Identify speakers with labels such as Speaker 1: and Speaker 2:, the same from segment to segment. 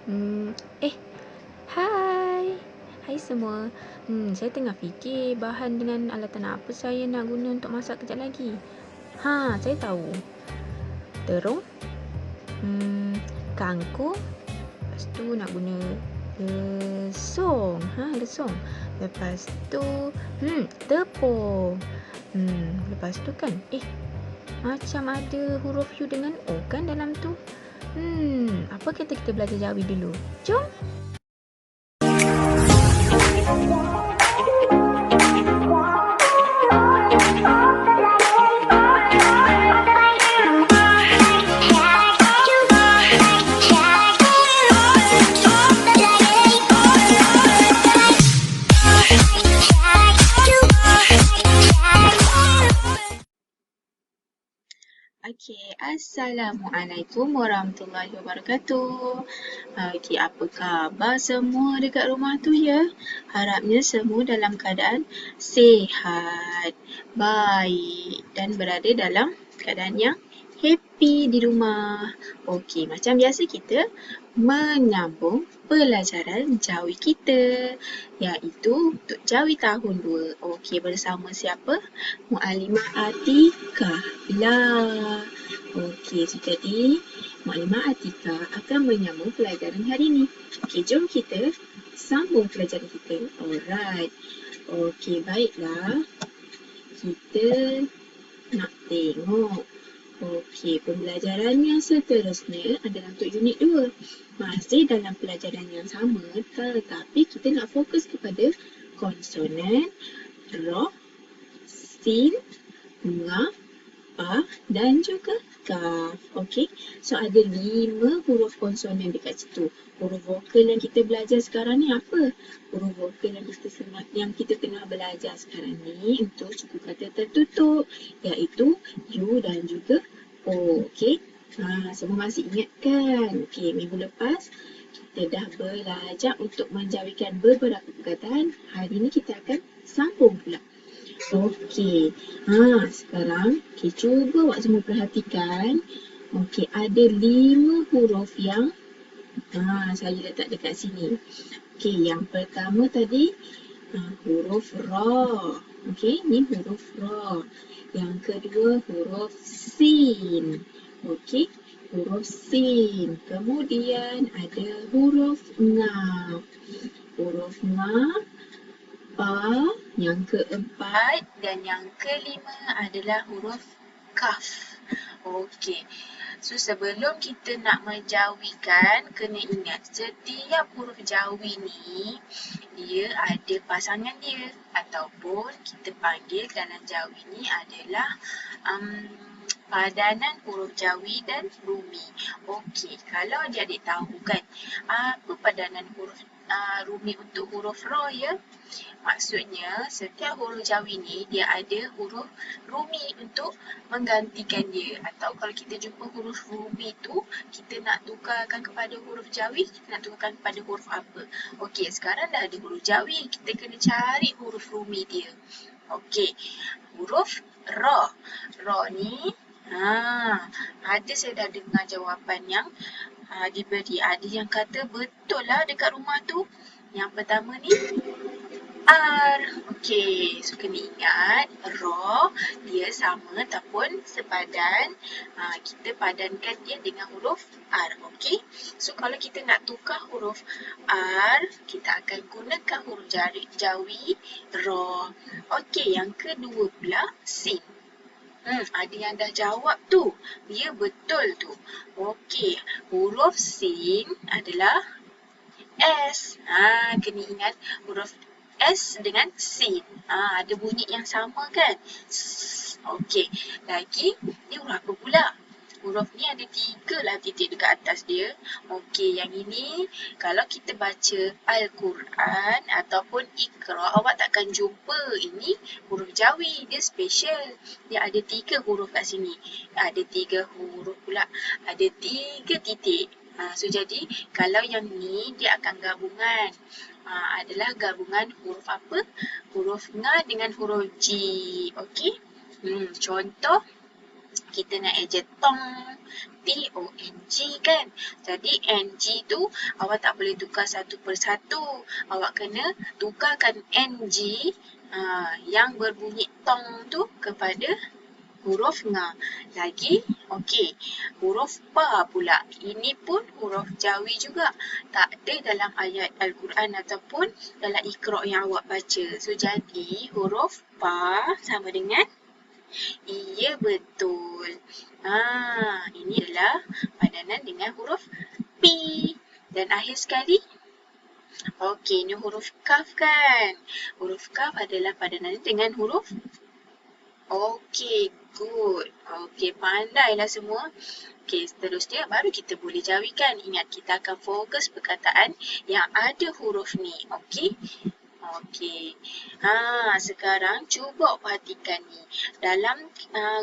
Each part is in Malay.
Speaker 1: Hmm, eh, hai. Hai semua. Saya tengah fikir bahan dengan alatan apa saya nak guna untuk masak kejap lagi. Saya tahu. Terung, kangkung, lepas tu nak guna lesung. Lepas tu, tepung. Lepas tu kan, macam ada huruf U dengan O kan dalam tu. Apa kata kita belajar Jawi dulu? Jom.
Speaker 2: Assalamualaikum warahmatullahi wabarakatuh. Apa khabar semua dekat rumah tu ya? Harapnya semua dalam keadaan sihat, baik dan berada dalam keadaan yang happy di rumah. Macam biasa kita menyambung pelajaran Jawi kita, iaitu untuk Jawi tahun 2. Bersama siapa? Muallimah Atikah. Jadi Muallimah Atikah akan menyambung pelajaran hari ini. Jom kita sambung pelajaran kita. Alright. Baiklah. Kita nak tengok. Pembelajaran yang seterusnya adalah untuk unit 2. Masih dalam pelajaran yang sama, tetapi kita nak fokus kepada konsonan, ra, sin, nga, pa dan juga kaf. So ada 5 huruf konsonan dekat situ. Huruf vokal yang kita belajar sekarang ni apa? Huruf vokal yang kita tengah belajar sekarang ni untuk suku kata tertutup, iaitu U dan juga O. Semua masih ingat kan? Minggu lepas kita dah belajar untuk menjawikan beberapa perkataan. Hari ni kita akan sambung pula. Sekarang cuba awak semua perhatikan. Ada 5 huruf yang saya letak dekat sini. Yang pertama tadi huruf ra. Ni huruf ra. Yang kedua huruf sin. Huruf sin. Kemudian ada huruf nga. Huruf nga, pa, yang keempat dan yang kelima adalah huruf kaf. So sebelum kita nak menjawikan, kena ingat setiap huruf jawi ni dia ada pasangan dia, ataupun kita panggil dalam jawi ni adalah padanan huruf jawi dan rumi. Kalau adik-adik tahu kan apa padanan huruf rumi untuk huruf ra ya? Maksudnya setiap huruf jawi ni dia ada huruf rumi untuk menggantikan dia. Atau kalau kita jumpa huruf rumi tu, kita nak tukarkan kepada huruf jawi, kita nak tukarkan kepada huruf apa? Sekarang dah ada huruf jawi, kita kena cari huruf rumi dia. Huruf ra. Ra ni ada saya dah dengar jawapan yang diberi. Ada yang kata betul lah dekat rumah tu. Yang pertama ni R. So kena ingat ra dia sama ataupun sepadan. Kita padankan dia dengan huruf R. So kalau kita nak tukar huruf R, kita akan gunakan huruf jawi ra. Yang kedua pula sin. Ada yang dah jawab tu. Ya, betul tu. Huruf sin adalah S. Kena ingat huruf S dengan sin. Ada bunyi yang sama kan? Lagi, ni huruf apa pula? Huruf ni ada 3 lah titik dekat atas dia. Yang ini, kalau kita baca Al-Quran ataupun Iqra, awak takkan jumpa ini huruf jawi. Dia special. Dia ada 3 huruf kat sini. Ada 3 huruf pula. Ada 3 titik. So jadi, kalau yang ni, dia akan gabungan. Adalah gabungan huruf apa? Huruf nga dengan huruf G. Contoh, kita nak eja tong, T-O-N-G kan. Jadi NG tu awak tak boleh tukar satu persatu. Awak kena tukarkan NG yang berbunyi tong tu kepada huruf nga. Lagi, okey. Huruf pa pula. Ini pun huruf Jawi juga. Tak ada dalam ayat Al-Quran ataupun dalam Iqra' yang awak baca. So, jadi huruf pa sama dengan iya, betul. Ini adalah padanan dengan huruf P. Dan akhir sekali, okey, ini huruf kaf kan. Huruf kaf adalah padanan dengan huruf. Okey, good. Okey, pandailah semua. Okey, seterusnya baru kita boleh jawikan. Ingat, kita akan fokus perkataan yang ada huruf ni. Okey? Okey. Sekarang cuba perhatikan ni. Dalam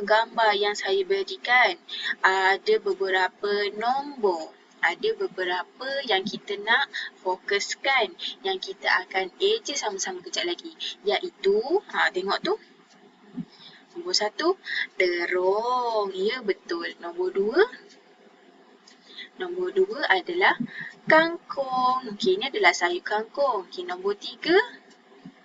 Speaker 2: gambar yang saya berikan, ada beberapa nombor. Ada beberapa yang kita nak fokuskan. Yang kita akan eja sama-sama kejap lagi. Iaitu, tengok tu. Nombor 1, terung. Ya, betul. Nombor 2 adalah kangkung. Okey, ini adalah sayur kangkung. Okey, nombor 3,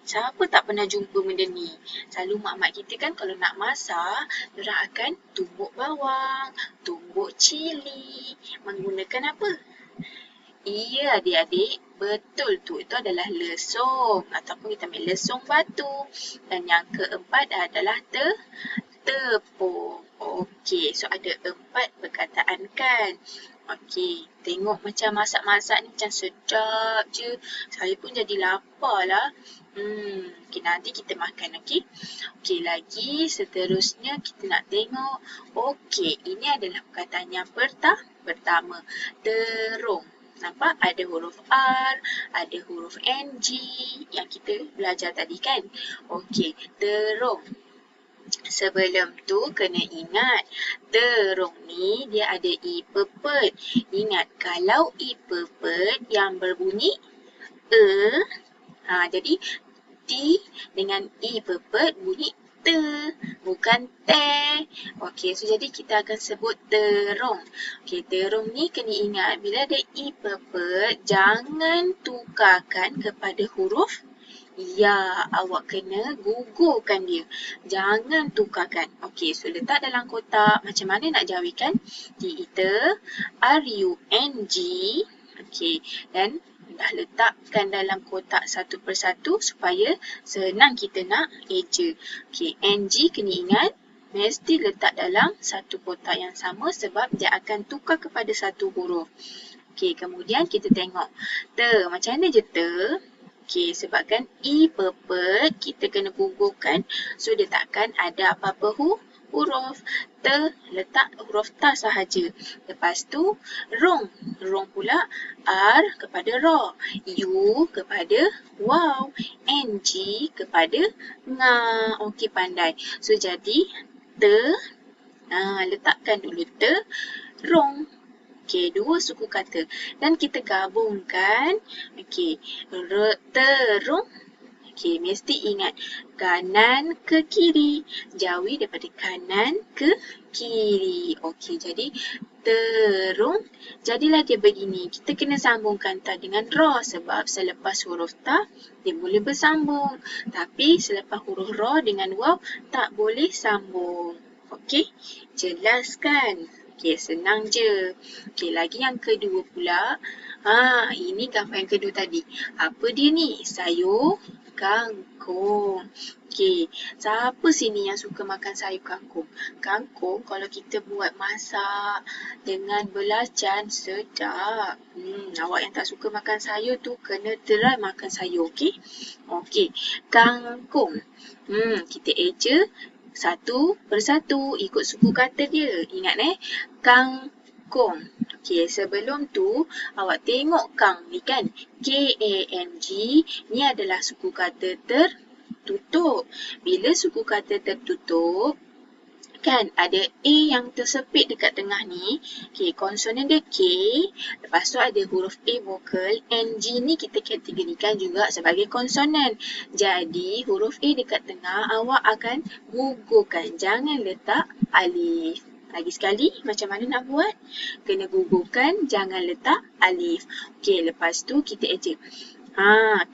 Speaker 2: siapa tak pernah jumpa benda ni? Selalu mak-mak kita kan kalau nak masak, diorang akan tumbuk bawang, tumbuk cili. Menggunakan apa? Iya, adik-adik, betul tu. Itu adalah lesung ataupun kita ambil lesung batu. Dan yang keempat adalah tepung. Okey, so ada 4 perkataan kan. Okey, tengok macam masak-masak ni macam sedap je. Saya pun jadi lapar lah. Okey, nanti kita makan, okey. Okey, lagi seterusnya kita nak tengok. Okey, ini adalah perkataan yang pertama. Terung. Nampak ada huruf R, ada huruf NG yang kita belajar tadi kan. Okey, terung. Sebelum tu kena ingat, terung ni dia ada I pepet. Ingat, kalau I pepet yang berbunyi jadi T dengan I pepet bunyi te, bukan te. Okey, so jadi kita akan sebut terung. Okey, terung ni kena ingat, bila ada I pepet, jangan tukarkan kepada huruf ya. Awak kena gugurkan dia. Jangan tukarkan. Okey, so letak dalam kotak. Macam mana nak jawikan? Kita R-U-N-G. Okey, dan dah letakkan dalam kotak satu persatu supaya senang kita nak eja. Okey, NG kena ingat mesti letak dalam satu kotak yang sama sebab dia akan tukar kepada satu huruf. Okey, kemudian kita tengok te. Macam mana je te? Okey, sebabkan I pepet, kita kena gugurkan. So, dia takkan ada apa-apa huruf. Te, letak huruf ta sahaja. Lepas tu, rung. Rung pula R kepada ra. U kepada waw. NG kepada nga. Okey, pandai. So, jadi te, letakkan dulu te, rung. Okey, 2 suku kata. Dan kita gabungkan. Okey, terung. Okey, mesti ingat. Kanan ke kiri. Jawi daripada kanan ke kiri. Okey, jadi terung. Jadilah dia begini. Kita kena sambungkan ta dengan ra sebab selepas huruf ta, dia boleh bersambung. Tapi selepas huruf ra dengan waw, tak boleh sambung. Okey, jelas kan? Okey, senang je. Okey, lagi yang kedua pula. Ini gambar yang kedua tadi. Apa dia ni? Sayur kangkung. Okey, siapa sini yang suka makan sayur kangkung? Kangkung kalau kita buat masak dengan belacan, sedap. Awak yang tak suka makan sayur tu kena try makan sayur, okey? Okey, kangkung. Kita eja satu persatu ikut suku kata dia. Ingat kangkung. Okey, sebelum tu awak tengok kang ni kan. K-A-N-G ni adalah suku kata tertutup. Bila suku kata tertutup, kan ada A yang tersepit dekat tengah ni. Okey, konsonan dia K. Lepas tu ada huruf A vokal. NG ni kita kategorikan juga sebagai konsonan. Jadi huruf A dekat tengah awak akan gugurkan. Jangan letak alif. Lagi sekali, macam mana nak buat? Kena gugurkan, jangan letak alif. Okey, lepas tu kita ejek.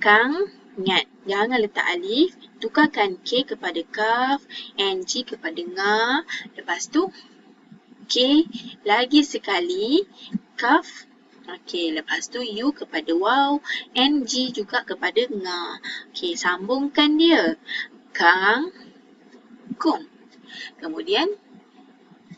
Speaker 2: Kang, ingat, jangan letak alif. Tukarkan K kepada kaf, NG kepada nga. Lepas tu, K lagi sekali, kaf. Okey, lepas tu U kepada waw, NG juga kepada nga. Okey, sambungkan dia. Kang, kung. Kemudian,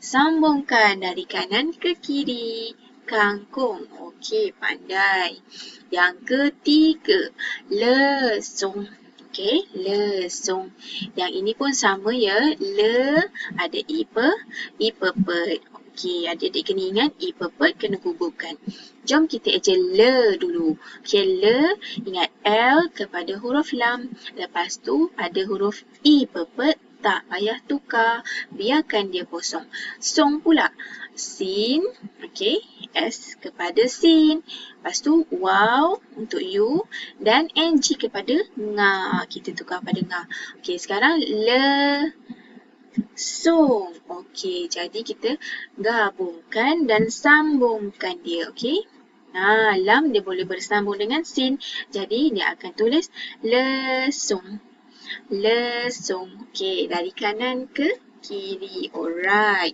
Speaker 2: sambungkan dari kanan ke kiri. Kangkung. Okey, pandai. Yang ketiga, lesung. Okey, lesung. Yang ini pun sama ya. Le ada i pepet. Okey, adik-adik kena ingat i pepet kena gugurkan. Jom kita ejek le dulu. Okey, le ingat L kepada huruf lam. Lepas tu ada huruf i pepet. Tak payah tukar. Biarkan dia kosong. Song pula. Sin. Okey. S kepada sin. Lepas tu waw untuk U. Dan NG kepada nga. Kita tukar pada nga. Okey, sekarang le. Song. Okey, jadi kita gabungkan dan sambungkan dia. Okey. Lam dia boleh bersambung dengan sin. Jadi dia akan tulis lesung. Lesung. Okey, dari kanan ke kiri. Alright.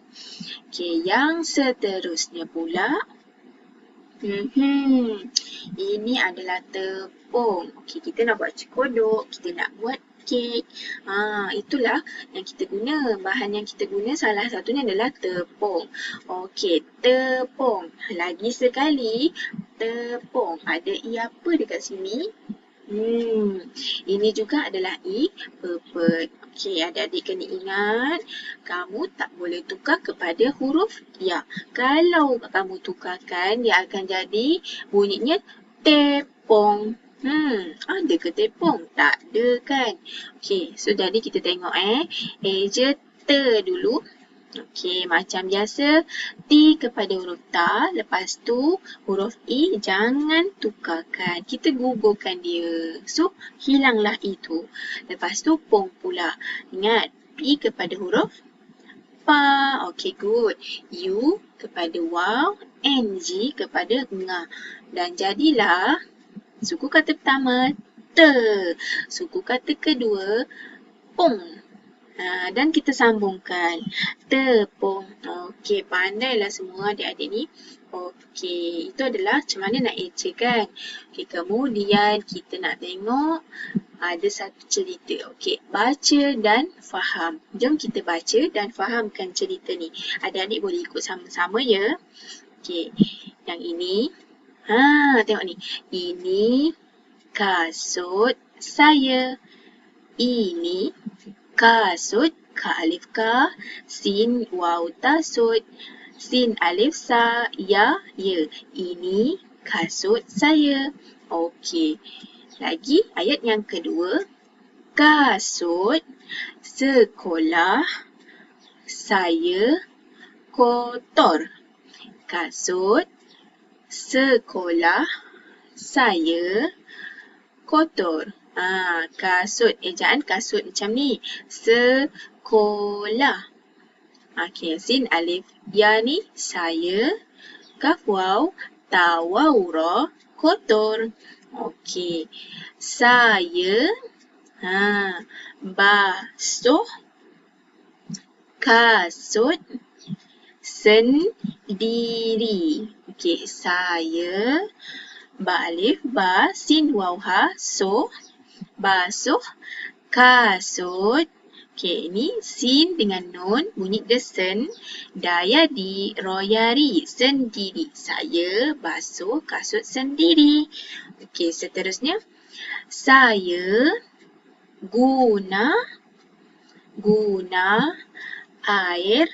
Speaker 2: Okey, yang seterusnya pula. Ini adalah tepung. Okey, kita nak buat cekodok. Kita nak buat kek. Itulah yang kita guna. Bahan yang kita guna salah satunya adalah tepung. Okey, tepung. Lagi sekali, tepung. Ada i apa dekat sini? Ini juga adalah i pepet. Okey, adik-adik kena ingat, kamu tak boleh tukar kepada huruf ya. Kalau kamu tukarkan, dia akan jadi bunyinya tepung. Ada ke tepung? Tak ada kan? Okey, so jadi kita tengok eja te dulu. Okey, macam biasa, T kepada huruf ta, lepas tu huruf I jangan tukarkan. Kita gugurkan dia. So, hilanglah I tu. Lepas tu, pong pula. Ingat, P kepada huruf pa. Okey, good. U kepada waw, NG kepada nga. Dan jadilah suku kata pertama, te. Suku kata kedua, pong. Dan kita sambungkan. Tepung. Okey, pandailah semua adik-adik ni. Okey, itu adalah macam mana nak eja kan. Okey, kemudian kita nak tengok ada satu cerita. Okey, baca dan faham. Jom kita baca dan fahamkan cerita ni. Adik-adik boleh ikut sama-sama ya. Okey, yang ini. Tengok ni. Ini kasut saya. Ini kasut, ka alif ka, sin waw tasut, sin alif sa, ya, ya. Ini kasut saya. Okey. Lagi ayat yang kedua. Kasut sekolah saya kotor. Kasut sekolah saya kotor. Kasut. Ejaan kasut macam ni. Sekolah. Okey, sin alif ya ni saya. Kaf waw, ta waw ra, kotor. Okey. Saya basuh kasut sendiri. Okey, saya ba alif ba sin waw ha so basuh kasut. Okey, ini sin dengan nun bunyi desen. Daya di royari sendiri. Saya basuh kasut sendiri. Okey, seterusnya saya guna air.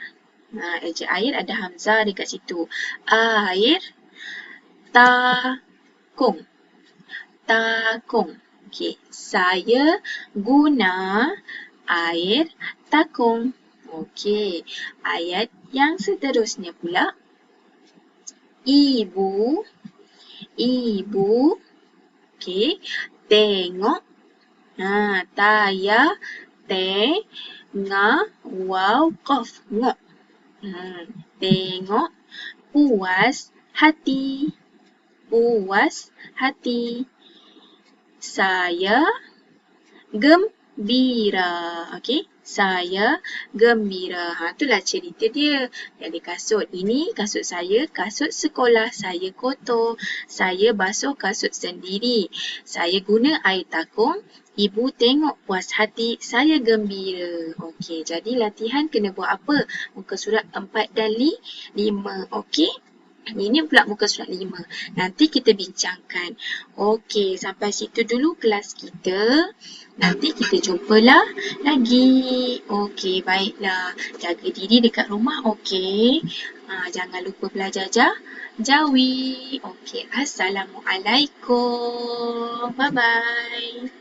Speaker 2: Eja air ada hamzah dekat situ. Air takung. Okey, saya guna air takung. Okey, ayat yang seterusnya pula. Ibu. Okey, tengok. Taya, te, nga, waw, qaf, ngok. Tengok. Puas hati. Puas hati. Saya gembira. Okey, saya gembira. Itulah cerita dia. Ada kasut. Ini kasut saya, kasut sekolah. Saya kotor. Saya basuh kasut sendiri. Saya guna air takung. Ibu tengok puas hati, saya gembira. Okey, jadi latihan kena buat apa? Muka surat 4 dan 5. Okey? Ini pula muka surat 5. Nanti kita bincangkan. Okey, sampai situ dulu kelas kita. Nanti kita jumpalah lagi. Okey, baiklah. Jaga diri dekat rumah, okey. Jangan lupa belajar jawi. Okey, Assalamualaikum. Bye-bye.